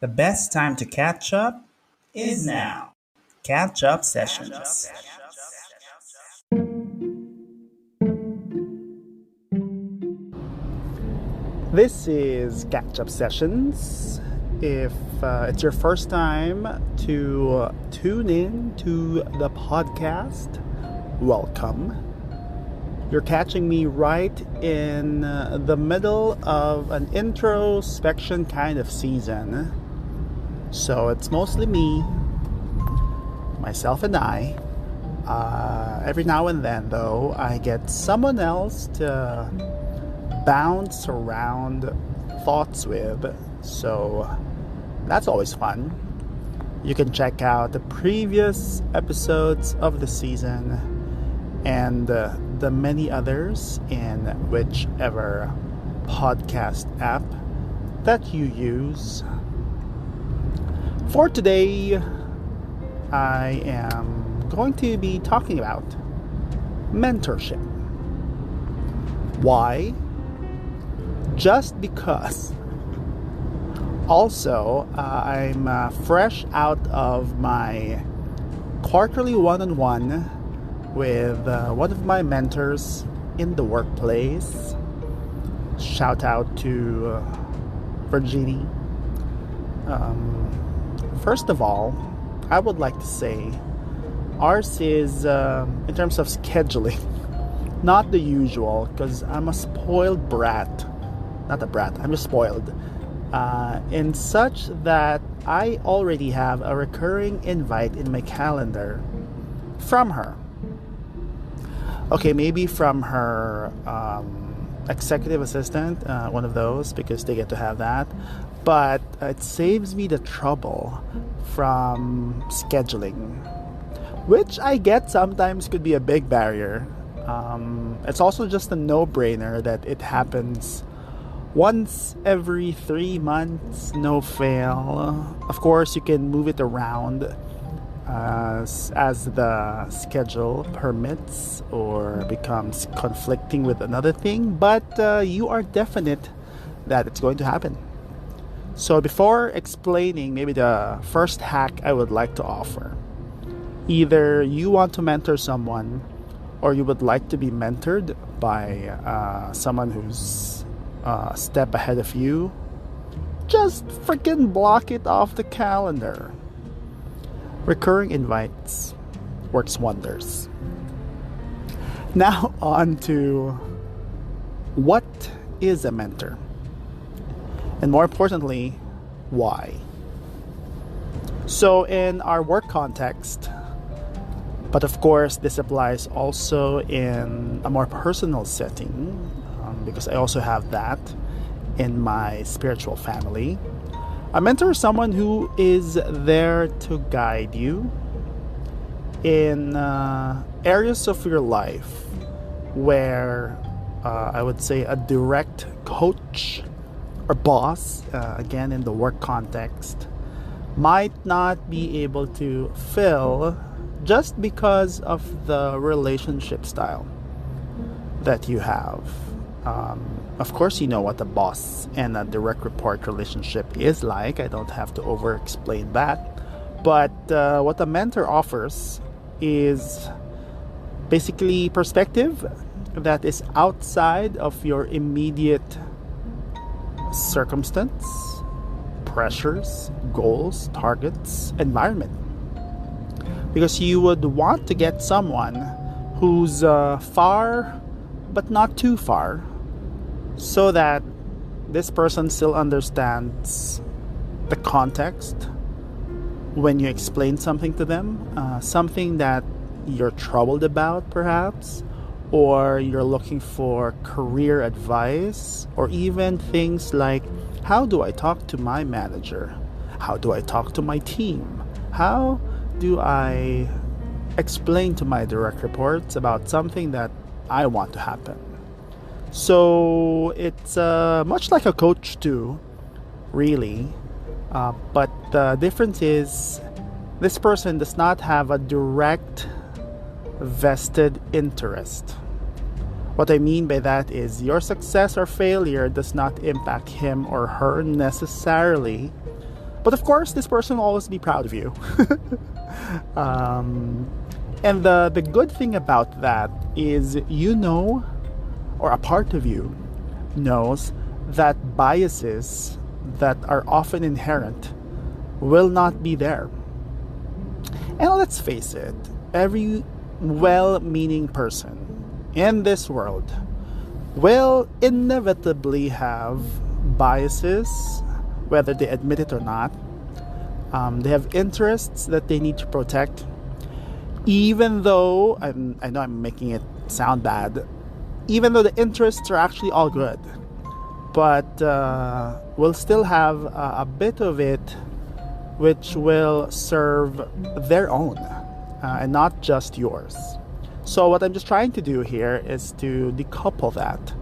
The best time to catch up is now. Catch up sessions. This is Catch Up Sessions. If it's your first time to tune in to the podcast, welcome. You're catching me right in the middle of an introspection kind of season. So it's mostly me, myself, and I. Every now and then, though, I get someone else to bounce around thoughts with, so that's always fun. You can check out the previous episodes of the season and the many others in whichever podcast app that you use. For today, I am going to be talking about mentorship. Why? Just because. Also, I'm fresh out of my quarterly one-on-one with one of my mentors in the workplace. Shout out to Virginie. First of all, I would like to say ours is, in terms of scheduling, not the usual, because I'm a spoiled brat. Not a brat, I'm just spoiled. In such that I already have a recurring invite in my calendar from her. Okay, maybe from her executive assistant, one of those, because they get to have that. But it saves me the trouble from scheduling, which I get sometimes could be a big barrier. It's also just a no-brainer that it happens once every 3 months, no fail. Of course, you can move it around as the schedule permits or becomes conflicting with another thing, but you are definite that it's going to happen. So before explaining maybe the first hack I would like to offer, either you want to mentor someone or you would like to be mentored by someone who's a step ahead of you, just freaking block it off the calendar. Recurring invites works wonders. Now on to what is a mentor? And more importantly, why? So in our work context, but of course this applies also in a more personal setting, because I also have that in my spiritual family. A mentor is someone who is there to guide you in areas of your life where I would say a direct coach or boss, again in the work context, might not be able to fill just because of the relationship style that you have. Of course, you know what a boss and a direct report relationship is like. I don't have to over-explain that. But what a mentor offers is basically perspective that is outside of your immediate circumstance, pressures, goals, targets, environment. Because you would want to get someone who's far but not too far, so that this person still understands the context when you explain something to them, something that you're troubled about perhaps, or you're looking for career advice, or even things like, how do I talk to my manager? How do I talk to my team? How do I explain to my direct reports about something that I want to happen? So it's much like a coach too, really. But the difference is this person does not have a direct vested interest. What I mean by that is your success or failure does not impact him or her necessarily, But of course, this person will always be proud of you. And the good thing about that is or a part of you knows that biases that are often inherent will not be there. And let's face it, every well-meaning person in this world will inevitably have biases, whether they admit it or not. They have interests that they need to protect, even though, I know I'm making it sound bad, even though the interests are actually all good, but we'll still have a bit of it which will serve their own and not just yours. So what I'm just trying to do here is to decouple that,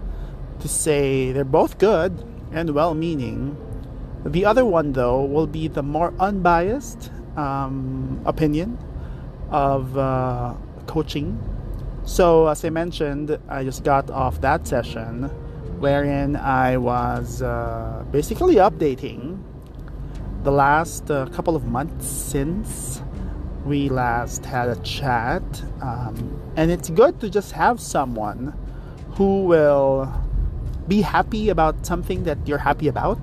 to say they're both good and well-meaning. The other one, though, will be the more unbiased opinion of coaching. So as I mentioned, I just got off that session wherein I was basically updating the last couple of months since we last had a chat, and it's good to just have someone who will be happy about something that you're happy about.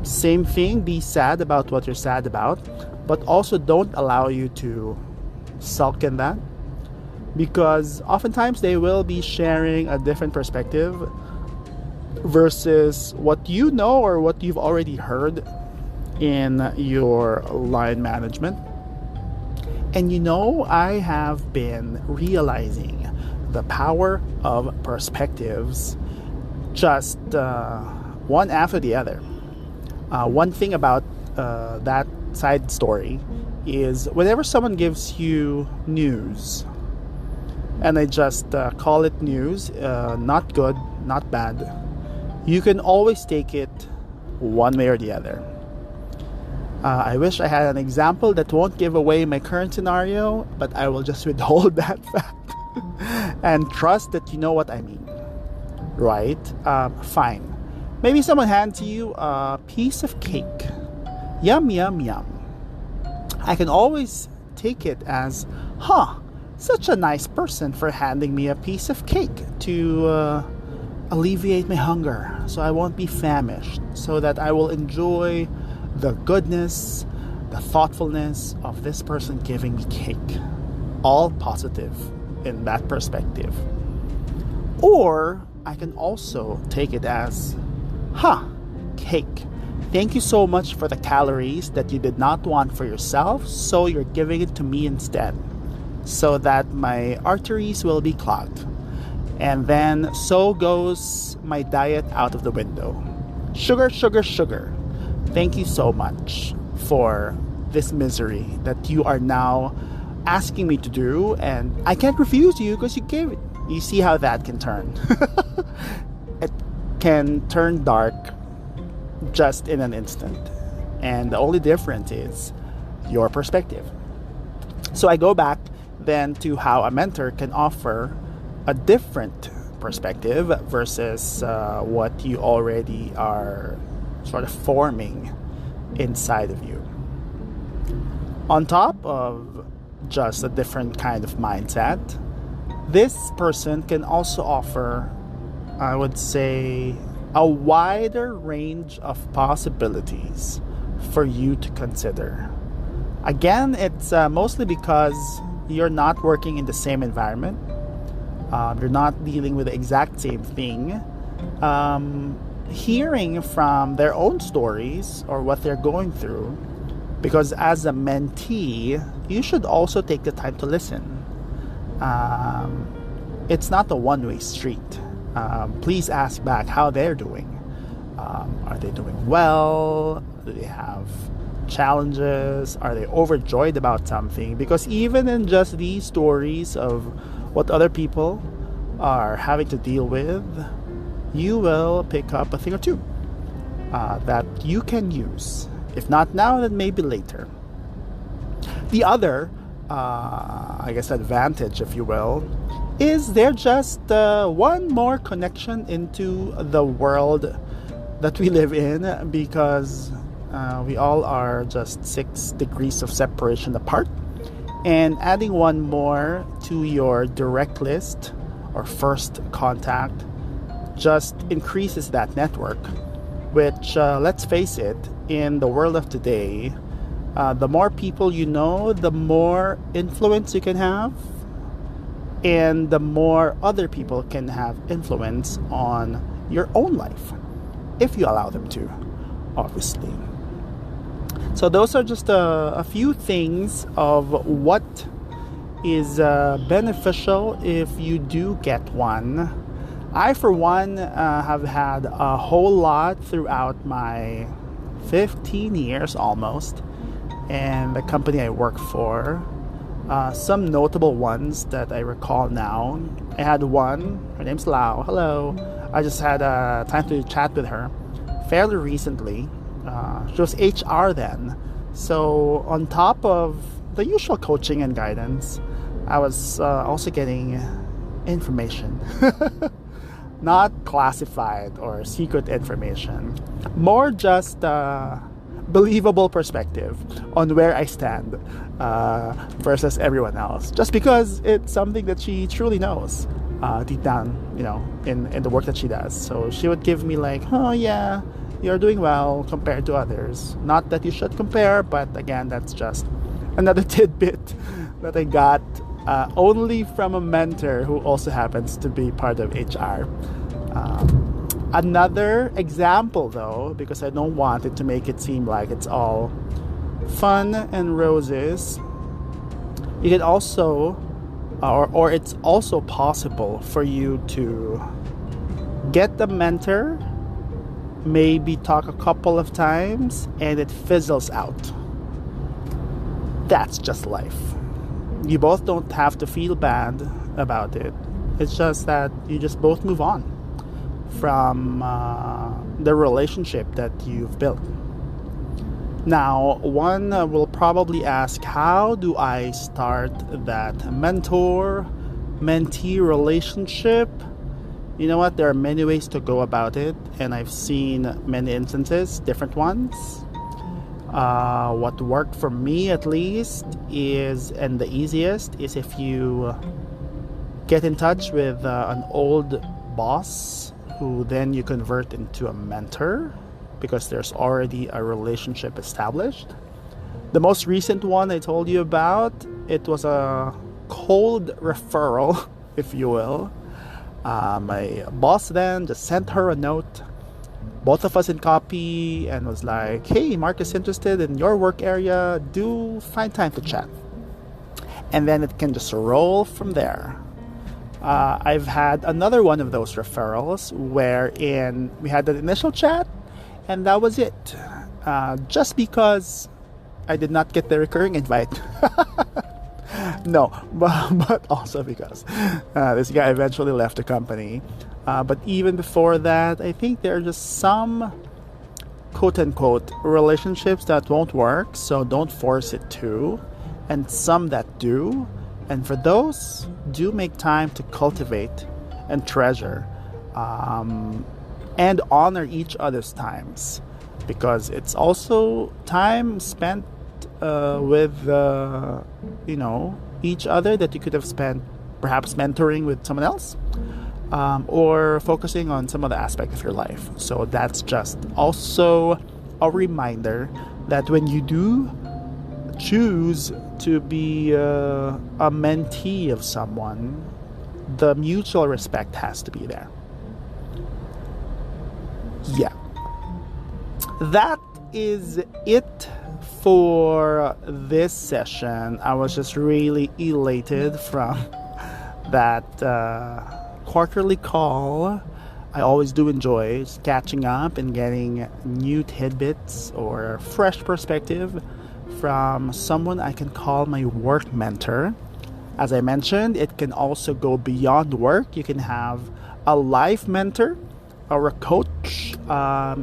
Same thing, be sad about what you're sad about, but also don't allow you to sulk in that, because oftentimes they will be sharing a different perspective versus what you know or what you've already heard in your line management. And I have been realizing the power of perspectives just one after the other. One thing about that side story is whenever someone gives you news, and I just call it news, not good, not bad, you can always take it one way or the other. I wish I had an example that won't give away my current scenario, but I will just withhold that fact and trust that you know what I mean. Right? Fine. Maybe someone hands you a piece of cake. Yum, yum, yum. I can always take it as, such a nice person for handing me a piece of cake to alleviate my hunger, so I won't be famished, so that I will enjoy the goodness, the thoughtfulness of this person giving me cake. All positive in that perspective. Or I can also take it as, cake. Thank you so much for the calories that you did not want for yourself, so you're giving it to me instead, so that my arteries will be clogged. And then so goes my diet out of the window. Sugar, sugar, sugar. Thank you so much for this misery that you are now asking me to do, and I can't refuse you because you gave it. You see how that can turn. It can turn dark just in an instant. And the only difference is your perspective. So I go back then to how a mentor can offer a different perspective versus what you already are sort of forming inside of you. On top of just a different kind of mindset, this person can also offer, I would say, a wider range of possibilities for you to consider. Again, it's mostly because you're not working in the same environment. You're not dealing with the exact same thing. Hearing from their own stories or what they're going through, because as a mentee, you should also take the time to listen. It's not a one-way street. Please ask back how they're doing. Are they doing well? Do they have challenges? Are they overjoyed about something? Because even in just these stories of what other people are having to deal with, you will pick up a thing or two that you can use. If not now, then maybe later. The other, advantage, if you will, is they're just one more connection into the world that we live in, because we all are just 6 degrees of separation apart. And adding one more to your direct list or first contact just increases that network, which, let's face it, in the world of today, the more people you know, the more influence you can have, and the more other people can have influence on your own life, if you allow them to, obviously. So those are just a few things of what is beneficial if you do get one. I, for one, have had a whole lot throughout my 15 years almost, and the company I work for. Some notable ones that I recall now. I had one, her name's Lau. Hello. I just had time to chat with her fairly recently. She was HR then. So on top of the usual coaching and guidance, I was also getting information. Not classified or secret information. More just believable perspective on where I stand versus everyone else. Just because it's something that she truly knows deep down, in the work that she does. So she would give me like, oh yeah, you're doing well compared to others. Not that you should compare, but again, that's just another tidbit that I got only from a mentor who also happens to be part of HR. Another example, though, because I don't want it to make it seem like it's all fun and roses, you can also, or it's also possible for you to get the mentor, maybe talk a couple of times, and it fizzles out. That's just life. You both don't have to feel bad about it. It's just that you just both move on from the relationship that you've built. Now, one will probably ask, how do I start that mentor-mentee relationship? You know what? There are many ways to go about it, and I've seen many instances, different ones. What worked for me, at least, is, and the easiest, is if you get in touch with an old boss who then you convert into a mentor, because there's already a relationship established. The most recent one I told you about, it was a cold referral, if you will. My boss then just sent her a note, both of us in copy, and was like, hey, Mark is interested in your work area, do find time to chat. And then it can just roll from there. I've had another one of those referrals wherein we had an initial chat, and that was it. Just because I did not get the recurring invite. No, but also because this guy eventually left the company. But even before that, I think there are just some quote-unquote relationships that won't work, so don't force it to, and some that do. And for those, do make time to cultivate and treasure and honor each other's times, because it's also time spent with each other that you could have spent perhaps mentoring with someone else, or focusing on some other aspect of your life. So that's just also a reminder that when you do choose to be a mentee of someone, the mutual respect has to be there. Yeah. That is it for this session. I was just really elated from that quarterly call. I always do enjoy just catching up and getting new tidbits or fresh perspective from someone I can call my work mentor. As I mentioned, it can also go beyond work. You can have a life mentor or a coach.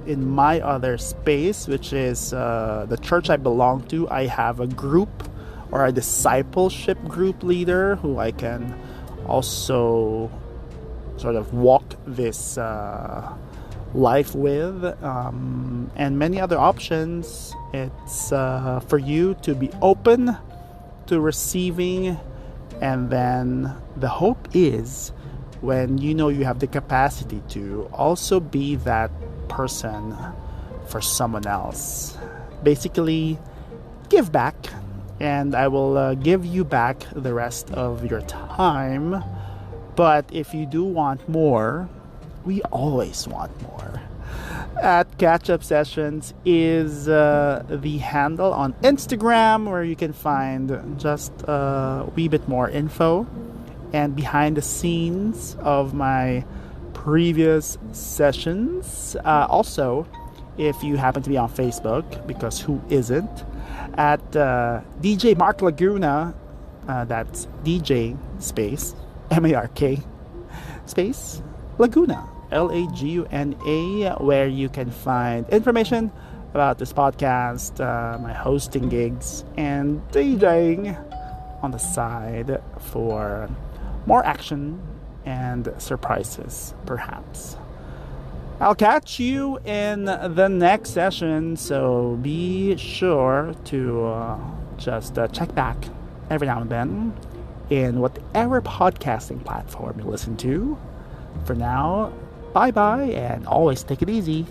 In my other space, which is the church I belong to, I have a group or a discipleship group leader who I can also sort of walk this life with, and many other options. It's for you to be open to receiving, and then the hope is when you know you have the capacity to also be that person for someone else. Basically, give back, and I will give you back the rest of your time. But if you do want more, we always want more. At Catch Up Sessions is the handle on Instagram, where you can find just a wee bit more info and behind the scenes of my previous sessions. Also, if you happen to be on Facebook, because who isn't, at DJ Mark Laguna, that's DJ space MARK space Laguna, Laguna, where you can find information about this podcast, my hosting gigs, and DJing on the side for more action and surprises, perhaps. I'll catch you in the next session, so be sure to just check back every now and then in whatever podcasting platform you listen to. For now, bye-bye, and always take it easy.